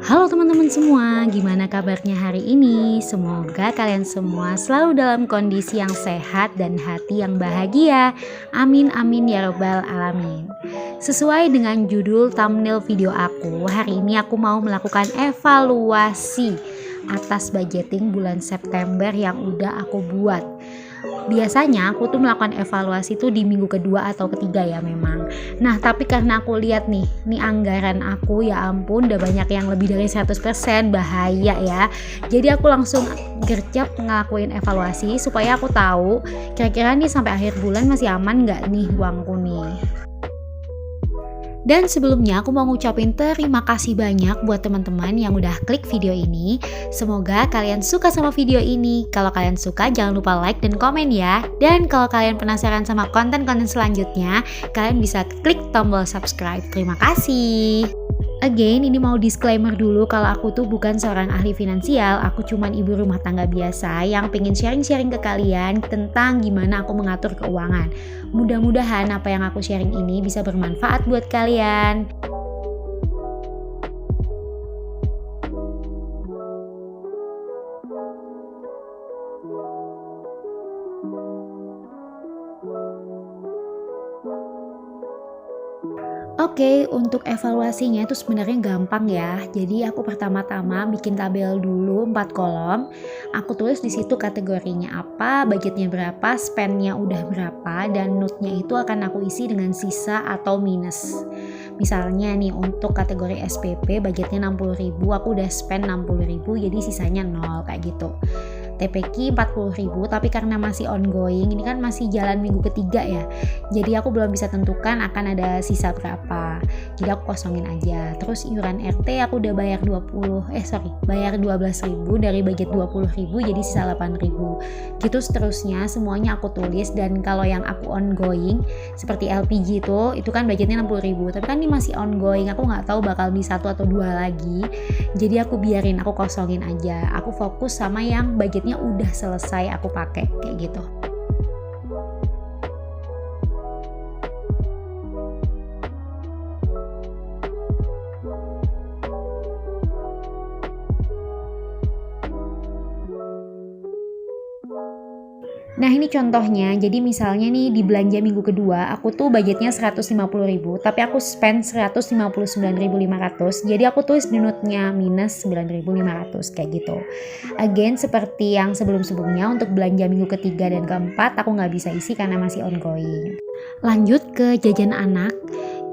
Halo teman-teman semua, gimana kabarnya hari ini? Semoga kalian semua selalu dalam kondisi yang sehat dan hati yang bahagia. Amin amin ya robbal alamin. Sesuai dengan judul thumbnail video aku, hari ini aku mau melakukan evaluasi atas budgeting bulan September yang udah aku buat. Biasanya aku tuh melakukan evaluasi tuh di minggu kedua atau ketiga ya memang. Nah tapi karena aku lihat nih anggaran aku ya ampun udah banyak yang lebih dari 100%, bahaya ya. Jadi aku langsung gercep ngelakuin evaluasi supaya aku tahu kira-kira nih sampai akhir bulan masih aman gak nih uangku nih. Dan sebelumnya aku mau ngucapin terima kasih banyak buat teman-teman yang udah klik video ini. Semoga kalian suka sama video ini. Kalau kalian suka jangan lupa like dan komen ya. Dan kalau kalian penasaran sama konten-konten selanjutnya, kalian bisa klik tombol subscribe. Terima kasih. Again, ini mau disclaimer dulu kalau aku tuh bukan seorang ahli finansial, aku cuman ibu rumah tangga biasa yang pengen sharing-sharing ke kalian tentang gimana aku mengatur keuangan. Mudah-mudahan apa yang aku sharing ini bisa bermanfaat buat kalian. Oke, untuk evaluasinya itu sebenarnya gampang ya. Jadi aku pertama-tama bikin tabel dulu 4 kolom. Aku tulis di situ kategorinya apa, budgetnya berapa, spendnya udah berapa, dan note-nya itu akan aku isi dengan sisa atau minus. Misalnya nih untuk kategori SPP budgetnya 60.000, aku udah spend 60.000 jadi sisanya 0 kayak gitu. TPQ 40.000 tapi karena masih ongoing, ini kan masih jalan minggu ketiga ya, jadi aku belum bisa tentukan akan ada sisa berapa, jadi aku kosongin aja. Terus iuran RT aku udah bayar 12.000 dari budget 20.000 jadi sisa 8.000 gitu seterusnya, semuanya aku tulis. Dan kalau yang aku ongoing seperti LPG itu kan budgetnya 60.000 tapi kan ini masih ongoing, aku nggak tahu bakal beli 1 atau 2 lagi, jadi aku biarin, aku kosongin aja, aku fokus sama yang budget udah selesai aku pakai kayak gitu. Nah ini contohnya, jadi misalnya nih di belanja minggu kedua aku tuh budgetnya 150.000 tapi aku spend 159.500, jadi aku tulis di note-nya minus 9.500 kayak gitu. Again seperti yang sebelum-sebelumnya, untuk belanja minggu ketiga dan keempat aku nggak bisa isi karena masih ongoing. Lanjut ke jajan anak.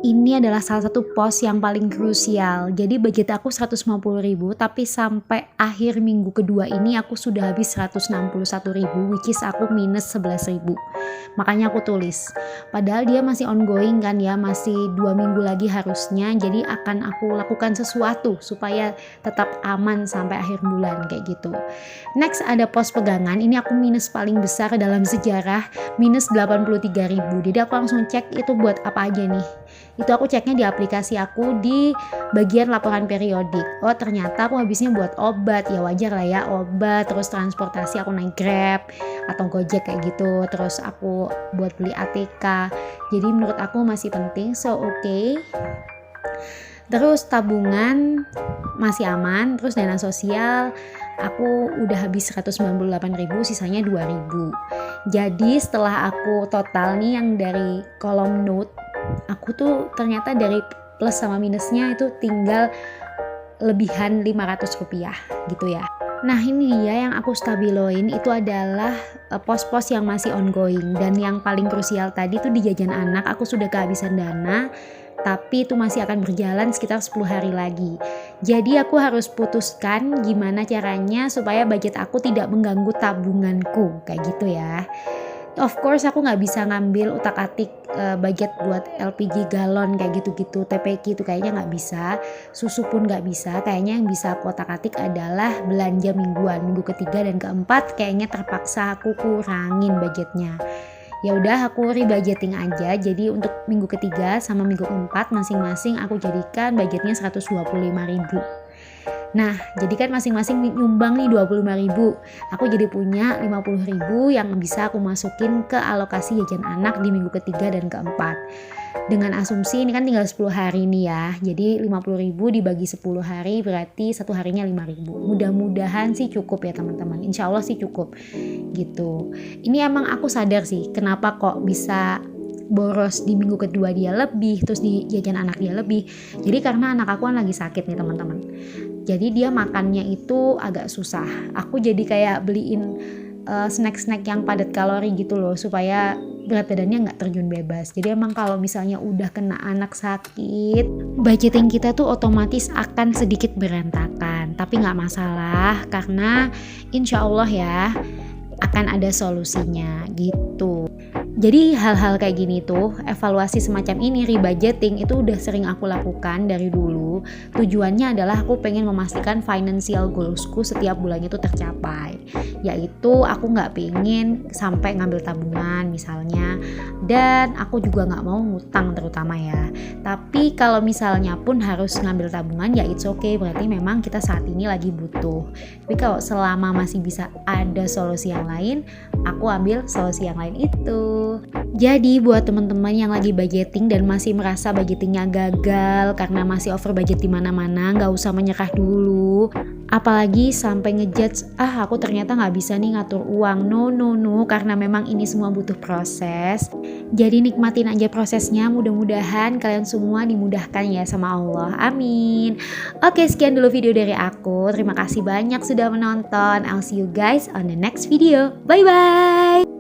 Ini adalah salah satu pos yang paling krusial. Jadi budget aku 150.000 tapi sampai akhir minggu kedua ini aku sudah habis 161.000, which is aku minus 11.000. Makanya aku tulis. Padahal dia masih ongoing kan ya, masih 2 minggu lagi harusnya. Jadi akan aku lakukan sesuatu supaya tetap aman sampai akhir bulan kayak gitu. Next ada pos pegangan. Ini aku minus paling besar dalam sejarah, minus 83.000. Jadi aku langsung cek itu buat apa aja nih. Itu aku ceknya di aplikasi aku di bagian laporan periodik. Oh ternyata aku habisnya buat obat, ya wajar lah ya, obat. Terus transportasi aku naik Grab atau Gojek kayak gitu. Terus aku buat beli ATK. Jadi menurut aku masih penting, so oke. Terus tabungan masih aman. Terus dana sosial aku udah habis 198.000, sisanya 2.000. Jadi setelah aku total nih yang dari kolom note, aku tuh ternyata dari plus sama minusnya itu tinggal lebihan 500 rupiah gitu ya. Nah ini dia yang aku stabiloin, itu adalah pos-pos yang masih ongoing. Dan yang paling krusial tadi tuh di jajan anak, aku sudah kehabisan dana tapi itu masih akan berjalan sekitar 10 hari lagi. Jadi aku harus putuskan gimana caranya supaya budget aku tidak mengganggu tabunganku kayak gitu ya. Of course aku nggak bisa ngambil utak-atik budget buat LPG galon kayak gitu-gitu, TPQ itu kayaknya nggak bisa, susu pun nggak bisa. Kayaknya yang bisa aku otak-atik adalah belanja mingguan, minggu ketiga dan keempat kayaknya terpaksa aku kurangin budgetnya. Ya udah aku rebudgeting aja, jadi untuk minggu ketiga sama minggu keempat masing-masing aku jadikan budgetnya 125.000. Nah, jadi kan masing-masing nyumbang nih 25.000. Aku jadi punya 50.000 yang bisa aku masukin ke alokasi jajan anak di minggu ketiga dan keempat. Dengan asumsi ini kan tinggal 10 hari nih ya. Jadi 50.000 dibagi 10 hari berarti satu harinya 5.000. Mudah-mudahan sih cukup ya teman-teman. Insya Allah sih cukup gitu. Ini emang aku sadar sih kenapa kok bisa boros di minggu kedua dia lebih, terus di jajan anak dia lebih. Jadi karena anak aku kan lagi sakit nih teman-teman. Jadi dia makannya itu agak susah. Aku jadi kayak beliin snack-snack yang padat kalori gitu loh, supaya berat badannya nggak terjun bebas. Jadi emang kalau misalnya udah kena anak sakit, budgeting kita tuh otomatis akan sedikit berantakan. Tapi nggak masalah karena insya Allah ya akan ada solusinya gitu. Jadi hal-hal kayak gini tuh, evaluasi semacam ini, rebudgeting itu udah sering aku lakukan dari dulu. Tujuannya adalah aku pengen memastikan financial goalsku setiap bulannya tuh tercapai. Yaitu aku gak pengen sampai ngambil tabungan misalnya. Dan aku juga gak mau ngutang terutama ya. Tapi kalau misalnya pun harus ngambil tabungan ya it's okay, berarti memang kita saat ini lagi butuh. Tapi kalau selama masih bisa ada solusi yang lain, aku ambil solusi yang lain itu. Jadi buat teman-teman yang lagi budgeting dan masih merasa budgetingnya gagal karena masih over budget di mana-mana, nggak usah menyerah dulu. Apalagi sampai ngejudge, aku ternyata nggak bisa nih ngatur uang. No, karena memang ini semua butuh proses. Jadi nikmatin aja prosesnya. Mudah-mudahan kalian semua dimudahkan ya sama Allah. Amin. Oke, sekian dulu video dari aku. Terima kasih banyak sudah menonton. I'll see you guys on the next video. Bye bye.